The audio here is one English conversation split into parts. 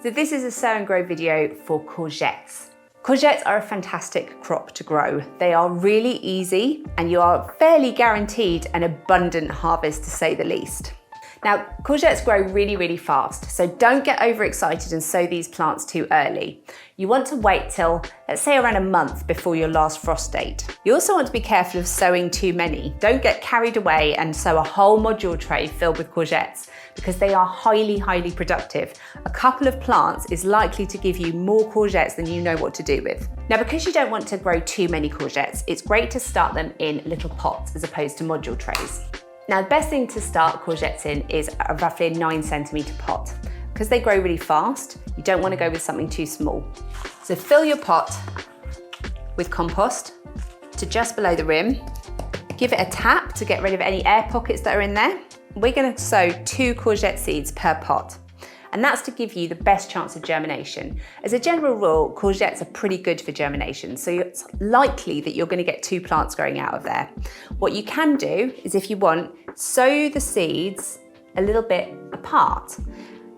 So this is a sow and grow video for courgettes. Courgettes are a fantastic crop to grow. They are really easy and you are fairly guaranteed an abundant harvest, to say the least. Now, courgettes grow really fast, so don't get overexcited and sow these plants too early. You want to wait till, let's say, around a month before your last frost date. You also want to be careful of sowing too many. Don't get carried away and sow a whole module tray filled with courgettes, because they are highly productive. A couple of plants is likely to give you more courgettes than you know what to do with. Now, because you don't want to grow too many courgettes, it's great to start them in little pots as opposed to module trays. Now, the best thing to start courgettes in is a roughly a 9cm pot. Because they grow really fast, you don't want to go with something too small. So fill your pot with compost to just below the rim. Give it a tap to get rid of any air pockets that are in there. We're going to sow 2 courgette seeds per pot. And that's to give you the best chance of germination. As a general rule, courgettes are pretty good for germination, so it's likely that you're going to get 2 plants growing out of there. What you can do is, if you want, sow the seeds a little bit apart.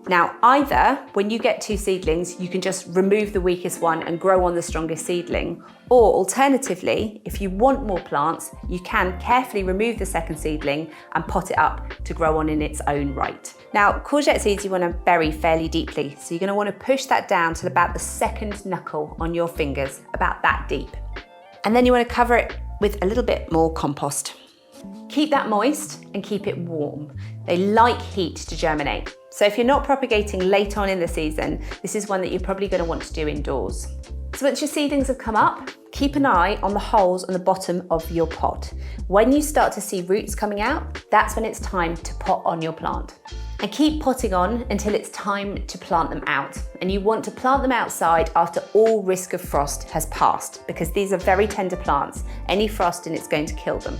Now, either when you get 2 seedlings, you can just remove the weakest one and grow on the strongest seedling, or alternatively, if you want more plants, you can carefully remove the second seedling and pot it up to grow on in its own right. Now, courgette seeds you want to bury fairly deeply, so you're going to want to push that down to about the second knuckle on your fingers, about that deep. And then you want to cover it with a little bit more compost. Keep that moist and keep it warm. They like heat to germinate. So if you're not propagating late on in the season, this is one that you're probably going to want to do indoors. So once your seedlings have come up, keep an eye on the holes on the bottom of your pot. When you start to see roots coming out, that's when it's time to pot on your plant. And keep potting on until it's time to plant them out. And you want to plant them outside after all risk of frost has passed, because these are very tender plants. Any frost and it's going to kill them.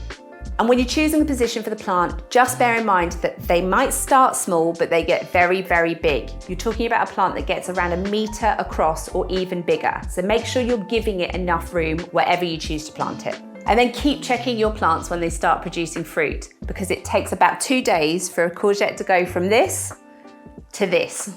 And when you're choosing the position for the plant, just bear in mind that they might start small, but they get very big. You're talking about a plant that gets around 1 meter across or even bigger. So make sure you're giving it enough room wherever you choose to plant it. And then keep checking your plants when they start producing fruit, because it takes about 2 days for a courgette to go from this to this.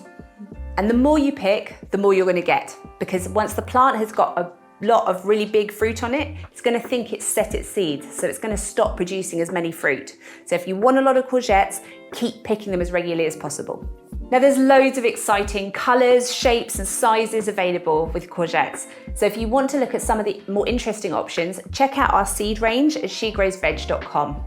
And the more you pick, the more you're going to get, because once the plant has got a lot of really big fruit on it, it's going to think it's set its seeds, so it's going to stop producing as many fruit. So if you want a lot of courgettes, keep picking them as regularly as possible. Now, there's loads of exciting colours, shapes and sizes available with courgettes. So if you want to look at some of the more interesting options, check out our seed range at shegrowsveg.com.